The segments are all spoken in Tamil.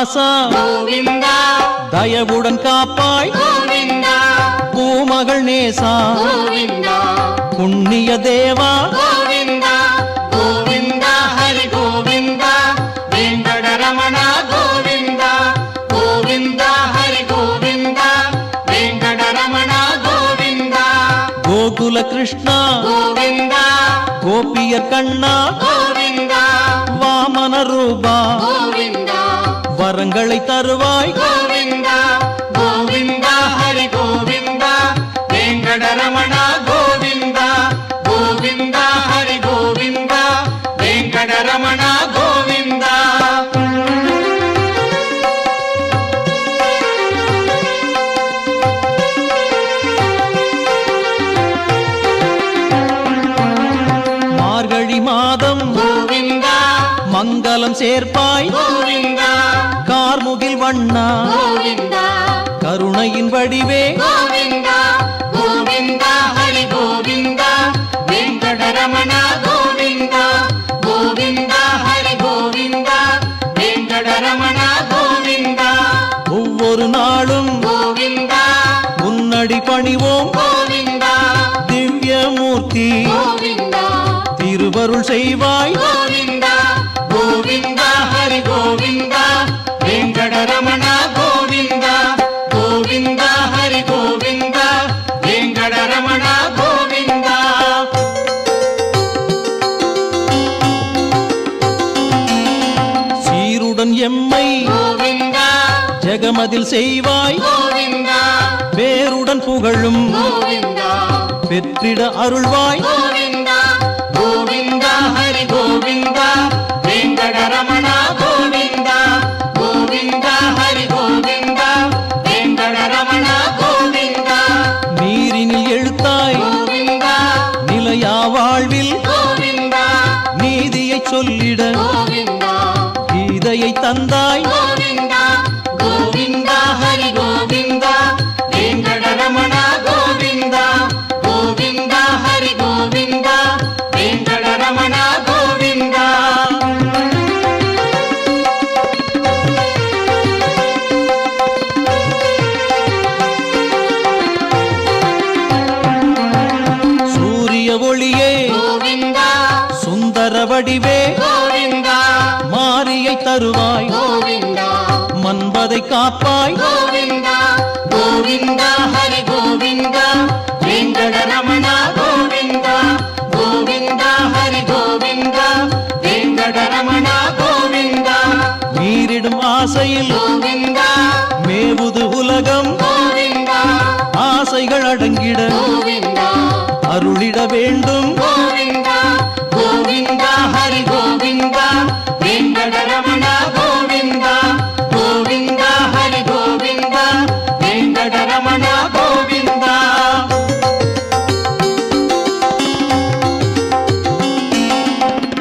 வாசா கோவிந்தா தயவுடன் காப்பாய் கோவிந்தா பூமகள் நேசா கோவிந்தா புண்ணிய தேவா கோவிந்தா கோவிந்தா ஹரி கோவிந்தா வெங்கடரமண கோவிந்தா கோவிந்தா ஹரி கோவிந்தா வெங்கடரமண கோவிந்தா கோகுல கிருஷ்ணா கோவிந்தா கோபியர் கண்ணா கோவிந்தா வாமன ரூபா கோவிந்தா வரங்களை தருவாய் கோவிந்தா கோவிந்தா ஹரி கோவிந்தா வெங்கடரமண கோவிந்தா கோவிந்தா ஹரி கோவிந்தா வெங்கடரமண கோவிந்தா மார்கழி மாதம் கோவிந்தா மங்களம் சேர்ப்பாய் கோவிந்தா கார்முகில் வண்ணா கோவிந்தா கருணையின் வடிவே கோவிந்தா கோவிந்தா ஹரி கோவிந்தா வெங்கடரமண கோவிந்தா கோவிந்தா ஹரி கோவிந்தா வெங்கடரமண கோவிந்தா ஒவ்வொரு நாளும் கோவிந்தா முன்னடி பணிவோம் கோவிந்தா திவ்யமூர்த்தி கோவிந்தா திருவருள் செய்வாய் கோவிந்தா கோவிந்தா ஹரி கோவிந்தா வெங்கடரமண கோவிந்தா கோவிந்தா ஹரி கோவிந்தா வெங்கடரமண கோவிந்தா சீருடன் எம்மை கோவிந்தா ஜெகமதில் செய்வாய் கோவிந்தா பேருடன் புகழும் கோவிந்தா பெற்றிட அருள்வாய் கோவிந்தா கோவிந்தா ஹரி கோவிந்தா வெங்கடரமண கோவிந்தா கோவிந்தா ஹரி கோவிந்தா வெங்கடரமண கோவிந்தா நீரினில் எழுத்தாய் கோவிந்தா நிலையா வாழ்வில் கோவிந்தா நீதியை சொல்லிட கோவிந்தா கீதையை தந்தாய் கோவிந்தா கோவிந்தா ஹரி கோவிந்தா வெங்கடரமண கோவிந்தா கோவிந்தா ஹரி கோவிந்தா வெங்கடரமண கோவிந்தா சூரிய ஒளியே கோவிந்தா சுந்தர வடிவே கோவிந்தா மாரியை தருவாய் கோவிந்தா மன்பதை காப்பாய் கோவிந்தா கோவிந்தா ஹரி கோவிந்தா வெங்கடரமண கோவிந்தா கோவிந்தா ஹரி கோவிந்தா வெங்கடரமண கோவிந்தா நீரிடும் ஆசையில் கோவிந்தா மேவுது உலகம் கோவிந்தா ஆசைகள் அடங்கிட கோவிந்தா அருளிட வேண்டும் கோவிந்தா கோவிந்தா ஹரி கோவிந்தா வெங்கடரமண கோவிந்தா கோவிந்தா ஹரி கோவிந்தா வெங்கடரமண கோவிந்தா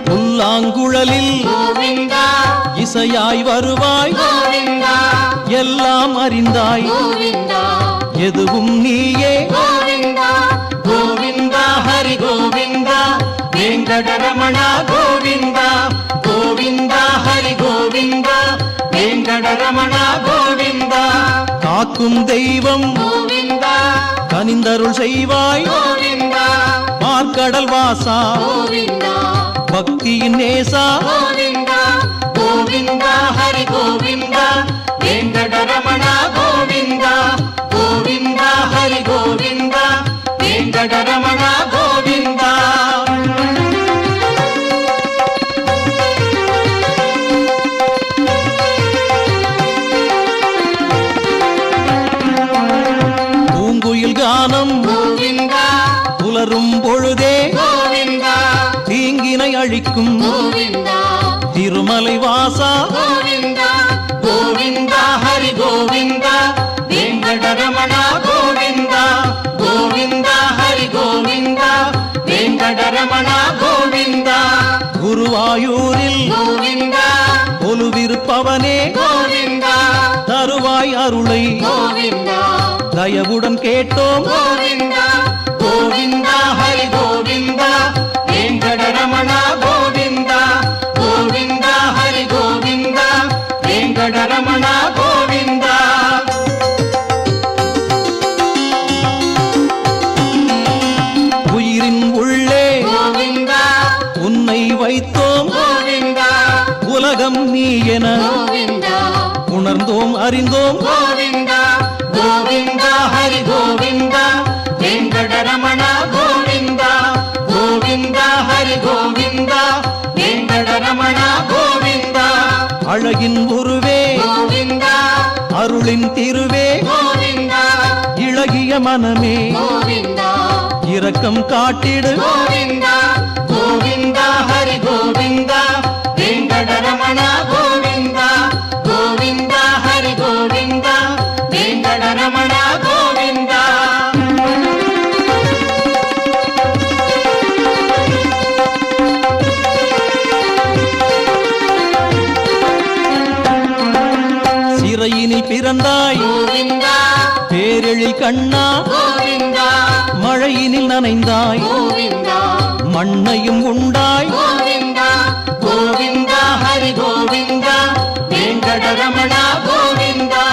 புல்லாங்குழலில் கோவிந்தா இசையாய் வருவாய் கோவிந்தா எல்லாம் அறிந்தாய் கோவிந்தா எதுவும் நீயே கோவிந்தா கோவிந்தா ஹரி கோவிந்தா வெங்கடரமண கோவிந்தா கோவிந்தா ஹரி கோவிந்தா வெங்கடரமண கோவிந்தா காக்கும் தெய்வம் கோவிந்தா கனிந்தருள் செய்வாய் கோவிந்தா பார்க்கடல் வாசா கோவிந்தா பக்தியின் நேசா கோவிந்தா கோவிந்தா ஹரி கோவிந்தா வெங்கடரமண கோவிந்தா கோவிந்தா ஹரி கோவிந்தா வெங்கடரமண கோவிந்தா பூங்குயில் கானம் கோவிந்தா புலரும் பொழுதே கோவிந்தா தீங்கினை அழிக்கும் கோவிந்தா திருமலை வாசா கோவிந்தா கோவிந்தா ஹரி கோவிந்தா வெங்கடரமண கோவிந்தா கோவிந்தா ஹரி கோவிந்தா வெங்கடரமண கோவிந்தா குருவாயூரில் கோவிந்தா கொலுவிருப்பவனே கோவிந்தா தருவாய் அருளை கோவிந்தா தயவுடன் கேட்டோம் கோவிந்தா கோவிந்தா ஹரி கோவிந்தா வெங்கடரமண கோவிந்தா கோவிந்தா ஹரி கோவிந்தா வெங்கடரமண கோவிந்தா உயிரின் உள்ளே கோவிந்தா உன்னை வைத்தோம் கோவிந்தா உலகம் நீ என கோவிந்தா உணர்ந்தோம் அறிந்தோம் கோவிந்தா கோவிந்தா ஹரி கோவிந்தா வெங்கடரமண கோவிந்தா கோவிந்தா ஹரி கோவிந்தா வெங்கடரமண கோவிந்தா அழகின் உருவே கோவிந்தா அருளின் திருவே கோவிந்தா இளகிய மனமே கோவிந்தா இரக்கம் காட்டிடு கோவிந்தா கோவிந்தா ஹரி கோவிந்தா வெங்கடரமண கோவிந்தா கோவிந்தா ஹரி கோவிந்தா வெங்கடரமண கோவிந்தா சிறையினில் பிறந்தாய் கோவிந்தா பேரெழில் கண்ணா கோவிந்தா மழையினில் நனைந்தாய் கோவிந்தா மண்ணையும் உண்டாய் கோவிந்தா கோவிந்தா ஹரி கோவிந்தா வெங்கடரமண கோவிந்தா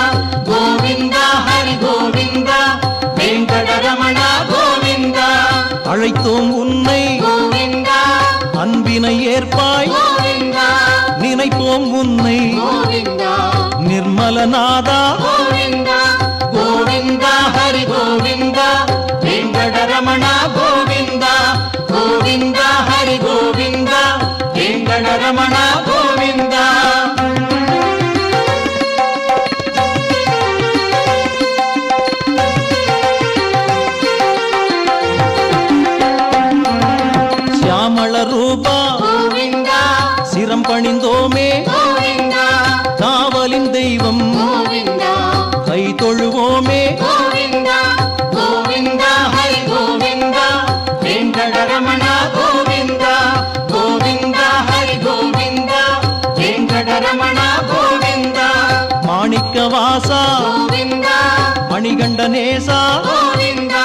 கோவிந்தா ஹரி கோவிந்தா வெங்கடரமண கோவிந்தா அழைத்தோம் உன்னை கோவிந்தா அன்பினை ஏற்பாய் கோவிந்தா நினைப்போம் உன்னை கோவிந்தா நிர்மலநாதா கோவிந்தா கோவிந்தா ஹரி கோவிந்தா வெங்கடரமண கோவிந்தா கோவிந்தா ஹரி கோவிந்தா வெங்கடரமண கோவிந்தா சியாமள ரூபா கோவிந்தா சிரம் பணிந்தோமே கோவிந்தா காவலின் தெய்வம் கோவிந்தா கை தொழுவோமே கோவிந்தா கோவிந்தா ஹரி கோவிந்தா வெங்கடரமண கோவிந்தா கோவிந்தா ஹரி கோவிந்தா வெங்கடரமண கோவிந்தா மாணிக்க வாசா கோவிந்தா மணிகண்ட நேசா கோவிந்தா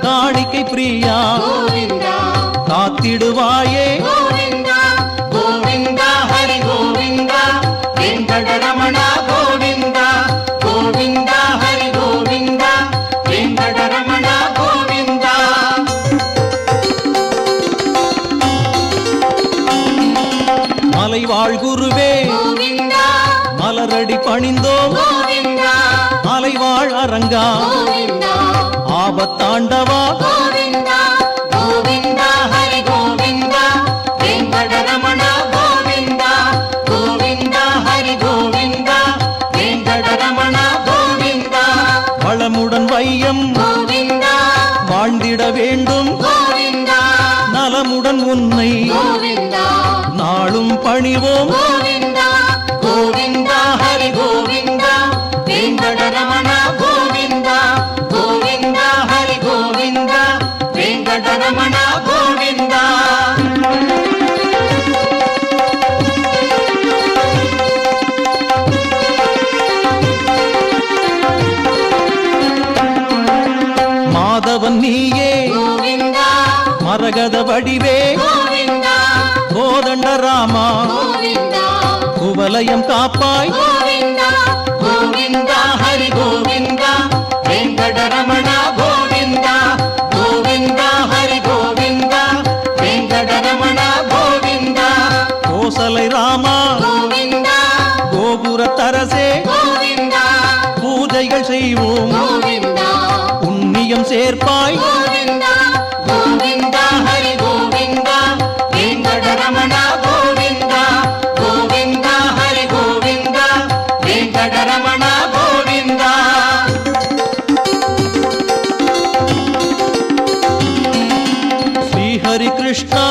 காணிக்கை பிரியா கோவிந்தா காத்திடுவாயே கோவிந்தா கோவிந்தா ஹரி கோவிந்தா வெங்கடரமண கோவிந்தா கோவிந்தா ஹரி கோவிந்தா வெங்கடரமண கோவிந்தா மலைவாழ் குருவே கோவிந்தா மலரடி பணிந்தோம் கோவிந்தா மலைவாழ் அரங்கா கோவிந்தா ஆபத்தாண்டவா கோவிந்தா கோவிந்தா ஹரி கோவிந்தா வெங்கடரமண கோவிந்தா கோவிந்தா ஹரி கோவிந்தா வெங்கடரமண கோவிந்தா வளமுடன் வையம் கோவிந்தா வாழ்ந்திட வேண்டும் கோவிந்தா நலமுடன் உன்னை கோவிந்தா நாளும் பணிவோம் கோவிந்தா கோவிந்தா ஹரி கோவிந்தா வெங்கடரமண கோவிந்தா கோவிந்தா ஹரி கோவிந்தா வெங்கடரமண கோவிந்தா மாதவன் நீயே கோவிந்தா மரகத வடிவே கோவிந்தா கோதண்ட ராமா கோவிந்தா குவலயம் காப்பாய் கோவிந்தா கோவிந்தா ஹரி கோவிந்தா வெங்கடரமண கோவிந்தா கோவிந்தா ஹரி கோவிந்தா வெங்கடரமண கோவிந்தா கோசலை ராமா கோவிந்தா கோபுர தரசே கோவிந்தா பூஜைகள் செய்வோம் கோவிந்தா புண்ணியம் சேர்ப்பாய் கோவிந்தா கோவிந்தா ஹரி கோவிந்தா வெங்கடரமண கோவிந்தா கோவிந்தா ஹரி கோவிந்தா வெங்கடரமண கோவிந்தா ஸ்ரீ ஹரி கிருஷ்ணா